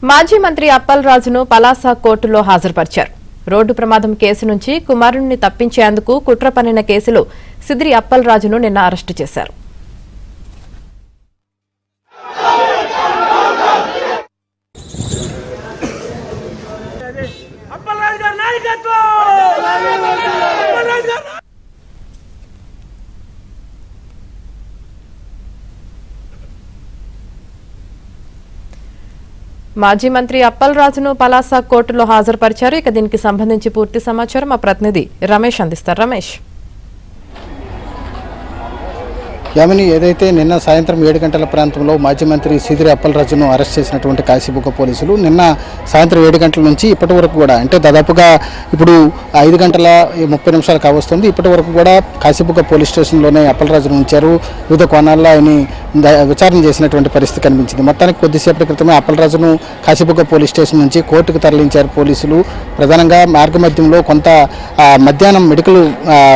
మాజీ మంత్రి అప్పల్ రాజును పలాస కోర్టులో హాజరుపరిచారు. రోడ్డు ప్రమాదం కేసు నుంచి కుమారుణ్ణి తప్పించేందుకు కుట్ర పన్నిన కేసులో సిద్రి అప్పల్ రాజును నిన్న అరెస్టు చేశారు. మాజీ మంత్రి అప్పల్ రాజును పలాస కోర్టులో హాజరుపరిచారు. ఇక దీనికి సంబంధించి పూర్తి సమాచారం మా ప్రతినిధి రమేష్ అందిస్తారు. రమేష్, యామిని, ఏదైతే నిన్న సాయంత్రం 7 గంటల ప్రాంతంలో మాజీ మంత్రి సిద్రి అప్పల్ రాజును అరెస్ట్ చేసినటువంటి కాశీబుగ్గ పోలీసులు నిన్న సాయంత్రం 7 గంటల నుంచి ఇప్పటి వరకు కూడా, అంటే దాదాపుగా ఇప్పుడు 5 గంటల 30 నిమిషాలు కావస్తుంది. ఇప్పటి వరకు కూడా కాశీబుగ్గ పోలీస్ స్టేషన్లోనే అప్పల్ రాజును ఉంచారు. వివిధ కోణాల్లో ఆయన విచారణ చేసినటువంటి పరిస్థితి కనిపించింది. మొత్తానికి కొద్దిసేపటి క్రితమే అప్పల్ రాజును కాశీబుగ్గ పోలీస్ స్టేషన్ నుంచి కోర్టుకు తరలించారు పోలీసులు. ప్రధానంగా మార్గమధ్యంలో కొంత మధ్యాహ్నం మెడికల్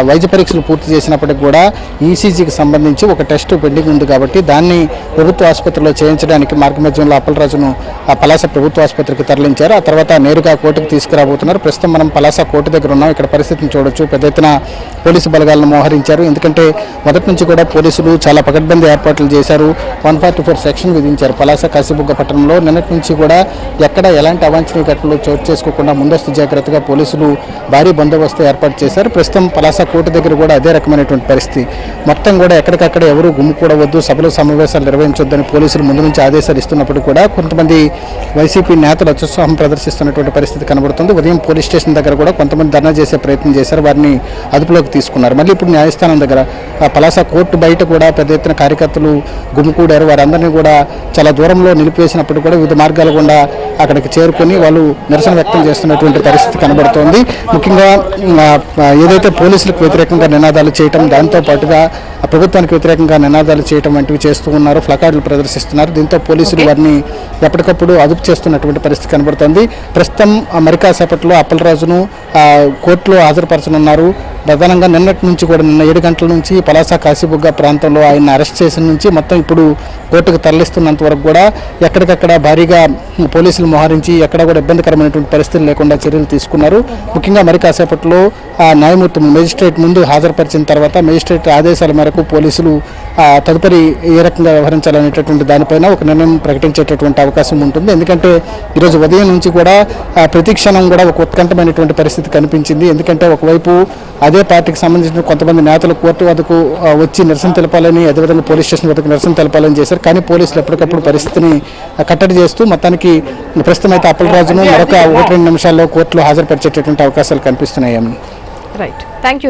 వైద్య పరీక్షలు పూర్తి చేసినప్పటికీ కూడా ఈసీజీకి సంబంధించి ఒక టెస్ట్ పెండింగ్ ఉంది కాబట్టి దాన్ని ప్రభుత్వ ఆసుపత్రిలో చేయించడానికి మార్గమధ్యంలో అప్పల్ రాజును పలాస ప్రభుత్వ ఆసుపత్రికి తరలించారు. ఆ తర్వాత నేరుగా కోర్టుకు తీసుకురాబోతున్నారు. ప్రస్తుతం మనం పలాస కోర్టు దగ్గర ఉన్నాం. ఇక్కడ పరిస్థితిని చూడొచ్చు. పెద్ద ఎత్తున పోలీసు బలగాలను మోహరించారు. ఎందుకంటే మొదటి నుంచి కూడా పోలీసులు చాలా పకడ్బందీ ఏర్పాట్లు చేశారు. 144 సెక్షన్ విధించారు. పలాస కాశీబుగ్గ పట్టణంలో నిన్నటి నుంచి కూడా ఎక్కడ ఎలాంటి అవాంఛనీయ ఘటనలు చోటు చేసుకోకుండా ముందస్తు జాగ్రత్తగా పోలీసులు భారీ బందోబస్తు ఏర్పాటు చేశారు. ప్రస్తుతం పలాస కోర్టు దగ్గర కూడా అదే రకమైనటువంటి పరిస్థితి. మొత్తం కూడా ఎక్కడికక్కడ ఎవరు గుమ్ముకూడవద్దు, సభలు సమావేశాలు నిర్వహించొద్దని పోలీసులు ముందు నుంచి ఆదేశాలు ఇస్తున్నప్పుడు కూడా కొంతమంది వైసీపీ నేతలు అత్యుత్సాహం ప్రదర్శిస్తున్నటువంటి పరిస్థితి కనబడుతుంది. ఉదయం పోలీస్ స్టేషన్ దగ్గర కూడా కొంతమంది ధర్నా చేసే ప్రయత్నం చేశారు. వారిని అదుపులోకి తీసుకున్నారు. మళ్ళీ ఇప్పుడు న్యాయస్థానం దగ్గర పలాస కోర్టు బయట కూడా పెద్ద ఎత్తున కార్యకర్తలు గుమ్ముకూడారు. వారందరినీ కూడా చాలా దూరంలో నిలిపివేసినప్పుడు కూడా వివిధ మార్గాల గుండా అక్కడికి చేరుకొని వాళ్ళు నిరసన వ్యక్తం చేస్తున్నటువంటి పరిస్థితి కనబడుతోంది. ముఖ్యంగా ఏదైతే పోలీసులకు వ్యతిరేకంగా నినాదాలు చేయటం, దాంతో పాటుగా ప్రభుత్వానికి వ్యతిరేకంగా నినాదాలు చేయటం వంటివి చేస్తూ ఉన్నారు. ప్లకార్డులు ప్రదర్శిస్తున్నారు. దీంతో పోలీసులు వారిని ఎప్పటికప్పుడు అదుపు చేస్తున్నటువంటి పరిస్థితి కనబడుతోంది. ప్రస్తుతం మరి కాసేపట్లో అప్పల్ రాజును కోర్టులో హాజరుపరచనున్నారు. ప్రధానంగా నిన్నటి నుంచి కూడా నిన్న 7 గంటల నుంచి పలాస కాశీబుగ్గ ప్రాంతంలో ఆయన అరెస్ట్ చేసిన నుంచి మొత్తం ఇప్పుడు కోర్టుకు తరలిస్తున్నంత వరకు కూడా ఎక్కడికక్కడ భారీగా పోలీసులు మోహరించి ఎక్కడ కూడా ఇబ్బందికరమైనటువంటి పరిస్థితులు లేకుండా చర్యలు తీసుకున్నారు. ముఖ్యంగా మరి కాసేపట్లో న్యాయమూర్తి మేజిస్ట్రేట్ ముందు హాజరుపరిచిన తర్వాత మేజిస్ట్రేట్ ఆదేశాల మేరకు పోలీసులు తదుపరి ఏ రకంగా వ్యవహరించాలనేటటువంటి దానిపైన ఒక నిర్ణయం ప్రకటించేటటువంటి అవకాశం ఉంటుంది. ఎందుకంటే ఈరోజు ఉదయం నుంచి కూడా ప్రతి క్షణం కూడా ఒక ఉత్కంఠమైనటువంటి పరిస్థితి కనిపించింది. ఎందుకంటే ఒకవైపు అదే పార్టీకి సంబంధించిన కొంతమంది నేతలు కోర్టు వద్దకు వచ్చి నిరసన తెలపాలని, అదేవిధంగా పోలీస్ స్టేషన్ వద్దకు నిరసన తెలపాలని చేశారు. కానీ పోలీసులు ఎప్పటికప్పుడు పరిస్థితిని కట్టడి చేస్తూ మొత్తానికి ప్రస్తుతం అయితే అప్పల్ రాజును మరొక 1-2 నిమిషాల్లో కోర్టులో హాజరుపరిచేటటువంటి అవకాశాలు కనిపిస్తున్నాయి. Right, thank you.